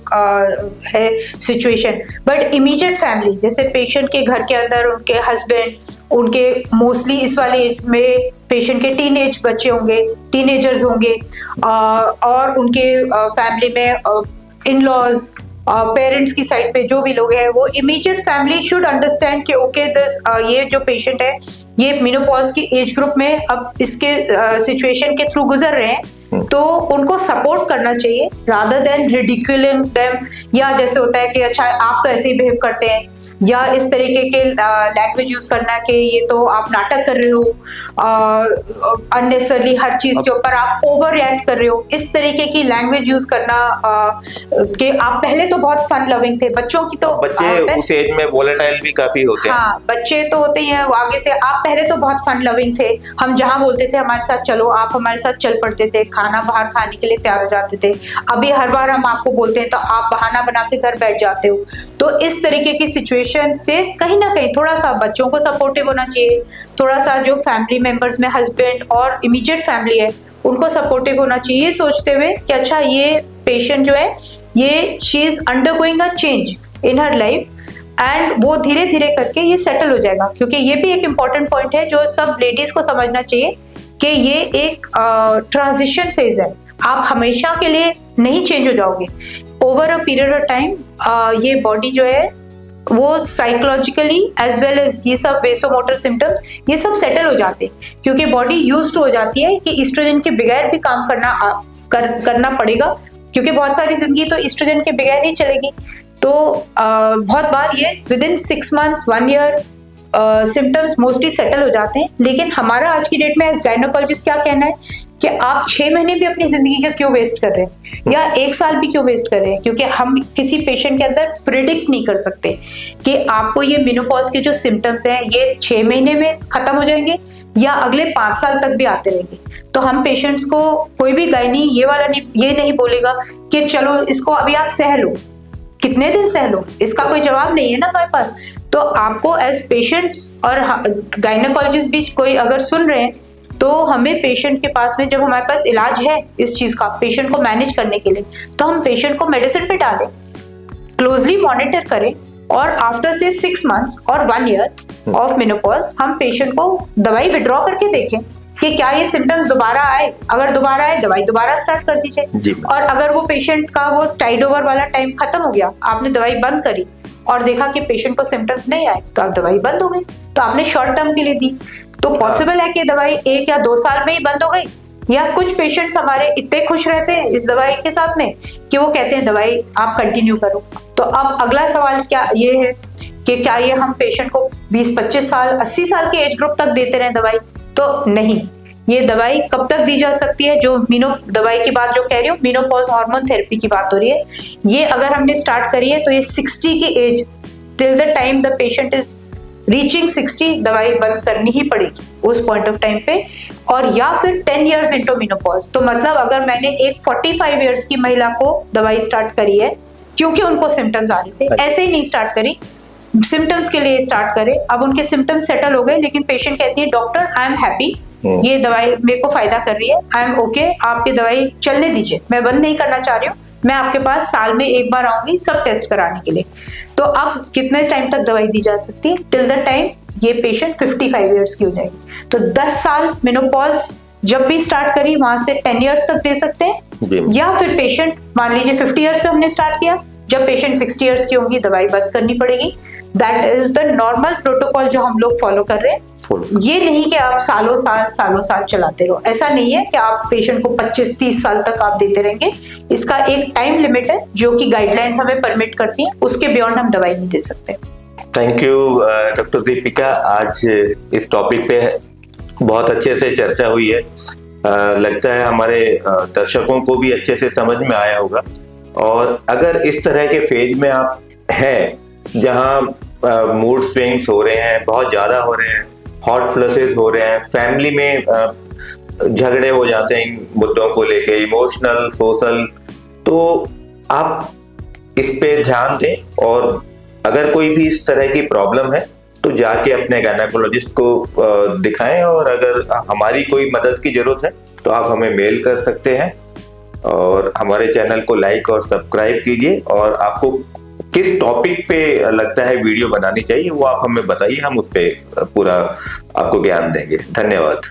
है सिचुएशन। बट इमीडिएट फैमिली जैसे पेशेंट के घर के अंदर उनके हस्बैंड, उनके मोस्टली इस वाले एज में पेशेंट के टीनेज बच्चे होंगे, टीनेजर्स होंगे, और उनके फैमिली में इन लॉज, पेरेंट्स की साइड पे जो भी लोग हैं, वो इमीडिएट फैमिली शुड अंडरस्टैंड कि ओके दिस ये जो पेशेंट है ये मेनोपॉज की एज ग्रुप में अब इसके सिचुएशन के थ्रू गुजर रहे हैं, तो उनको सपोर्ट करना चाहिए रादर देन रिडिक्यूलिंग देम, या जैसे होता है कि अच्छा आप तो ऐसे ही बिहेव करते हैं, या इस तरीके के लैंग्वेज यूज करना कि ये तो आप नाटक कर रहे हो, अननेसेसरली हर चीज के ऊपर आप ओवर रिएक्ट कर रहे हो, इस तरीके की लैंग्वेज यूज करना कि आप पहले तो बहुत फन लविंग थे। बच्चों की तो बच्चे उस एज में वोलेटाइल भी काफी होते हैं। हाँ, बच्चे तो होते ही हैं आगे से। आप पहले तो बहुत फन लविंग थे, हम जहाँ बोलते थे हमारे साथ चलो, आप हमारे साथ चल पड़ते थे, खाना बाहर खाने के लिए तैयार हो जाते थे। अभी हर बार हम आपको बोलते हैं तो आप बहाना बना के घर बैठ जाते हो। तो इस तरीके की सिचुएशन से कहीं ना कहीं थोड़ा सा बच्चों को सपोर्टिव होना चाहिए, थोड़ा सा जो फैमिली मेंबर्स में हस्बैंड और इमीडिएट फैमिली है उनको सपोर्टिव होना चाहिए, ये सोचते हुए कि अच्छा ये पेशेंट जो है ये she is undergoing a change in her life and वो धीरे धीरे करके ये सेटल हो जाएगा। क्योंकि ये भी एक इम्पॉर्टेंट पॉइंट है जो सब लेडीज को समझना चाहिए कि ये एक ट्रांजिशन फेज है, आप हमेशा के लिए नहीं चेंज हो जाओगे। Over a period of time ये बॉडी जो है वो साइकोलॉजिकली एज वेल एज ये सब वेसोमोटर सिम्टम्स ये सब सेटल हो जाते हैं, क्योंकि बॉडी यूज्ड हो जाती है कि ईस्ट्रोजन के बगैर भी काम करना पड़ेगा, क्योंकि बहुत सारी जिंदगी तो ईस्ट्रोजन के बगैर ही चलेगी। तो बहुत बार ये with in 6 months 1 year symptoms mostly settle हो जाते हैं। लेकिन हमारा आज की डेट में एज गायनेकोलॉजिस्ट क्या कहना है कि आप 6 महीने भी अपनी जिंदगी का क्यों वेस्ट कर रहे हैं या 1 साल भी क्यों वेस्ट कर रहे हैं, क्योंकि हम किसी पेशेंट के अंदर प्रिडिक्ट नहीं कर सकते कि आपको ये मेनोपॉज के जो सिम्टम्स हैं ये 6 महीने में खत्म हो जाएंगे या अगले 5 साल तक भी आते रहेंगे। तो हम पेशेंट्स को, कोई भी गायनी ये नहीं बोलेगा कि चलो इसको अभी आप सह लो, कितने दिन सह लो, इसका कोई जवाब नहीं है ना हमारे पास। तो आपको एज पेशेंट्स और गायनेकोलॉजिस्ट भी कोई अगर सुन रहे हैं, तो हमें पेशेंट के पास में, जब हमारे पास इलाज है इस चीज का पेशेंट को मैनेज करने के लिए, तो हम पेशेंट को मेडिसिन पे डालें, क्लोजली मॉनिटर करें, और आफ्टर से 6 months और 1 year ऑफ मेनोपॉज हम पेशेंट को दवाई विड्रॉ करके देखें कि क्या ये सिम्टम्स दोबारा आए। अगर दोबारा आए, दवाई दोबारा स्टार्ट कर दीजिए, और अगर वो पेशेंट का वो टाइड ओवर वाला टाइम खत्म हो गया, आपने दवाई बंद करी और देखा कि पेशेंट को सिम्टम्स नहीं आए, तो आप दवाई बंद हो गई, तो आपने शॉर्ट टर्म के लिए दी। तो पॉसिबल है कि दवाई 1 या 2 साल में ही बंद हो गई, या कुछ पेशेंट्स हमारे इतने खुश रहते हैं इस दवाई के साथ में कि वो कहते हैं दवाई आप कंटिन्यू करो। तो अब अगला सवाल क्या ये है कि क्या ये हम पेशेंट को 20-25 साल 80 साल के एज ग्रुप तक देते रहे दवाई? तो नहीं, ये दवाई कब तक दी जा सकती है? जो दवाई की बात जो कह रही हूँ, मेनोपॉज हार्मोन थेरेपी की बात हो रही है, ये अगर हमने स्टार्ट करी है तो ये 60 की age, till the time the patient is reaching 60 दवाई बंद करनी ही पड़ेगी उस पॉइंट ऑफ टाइम पे। और या फिर 10 years इंटू मेनोपॉज, तो मतलब अगर मैंने एक 45 years की महिला को दवाई स्टार्ट करी है क्योंकि उनको सिम्टम्स आ रहे थे, ऐसे ही नहीं स्टार्ट करी, सिम्टम्स के लिए स्टार्ट करे, अब उनके सिम्टम्स सेटल हो गए, लेकिन पेशेंट कहती है डॉक्टर आई एम हैप्पी, ये दवाई मेरे को फायदा कर रही है, आई एम ओके, आप ये दवाई चलने दीजिए, मैं बंद नहीं करना चाह रही हूँ, मैं आपके पास साल में 1 बार आऊंगी सब टेस्ट कराने के लिए। तो अब कितने टाइम तक दवाई दी जा सकती है? टिल द टाइम ये पेशेंट 55 years की हो जाएगी। तो 10 साल मेनोपॉज जब भी स्टार्ट करी वहां से 10 years तक दे सकते हैं, या फिर पेशेंट मान लीजिए 50 years पे हमने स्टार्ट किया, जब पेशेंट 60 years की होंगी दवाई बंद करनी पड़ेगी। That is the normal protocol जो हम लोग फॉलो कर रहे हैं। ये नहीं कि आप सालों साल चलाते रहो, ऐसा नहीं है कि आप पेशेंट को 25-30 साल तक आप देते रहेंगे। इसका एक टाइम लिमिट है जो कि गाइडलाइंस हमें परमिट करती हैं, उसके बियॉन्ड हम दवाई नहीं दे सकते। थैंक यू डॉक्टर दीपिका, आज इस टॉपिक पे बहुत अच्छे से चर्चा हुई है। लगता है हमारे दर्शकों को भी अच्छे से समझ में आया होगा। और अगर इस तरह के फेज में आप हैं जहां मूड स्विंग्स हो रहे हैं, बहुत ज्यादा हो रहे हैं, हॉट फ्लशेस हो रहे हैं, फैमिली में झगड़े हो जाते हैं इन मुद्दों को लेके, इमोशनल सोशल, तो आप इस पे ध्यान दें, और अगर कोई भी इस तरह की प्रॉब्लम है तो जाके अपने गायनेकोलॉजिस्ट को दिखाएं। और अगर हमारी कोई मदद की जरूरत है तो आप हमें मेल कर सकते हैं, और हमारे चैनल को लाइक और सब्सक्राइब कीजिए। और आपको किस टॉपिक पे लगता है वीडियो बनानी चाहिए वो आप हमें बताइए, हम उस पे पूरा आपको ज्ञान देंगे। धन्यवाद।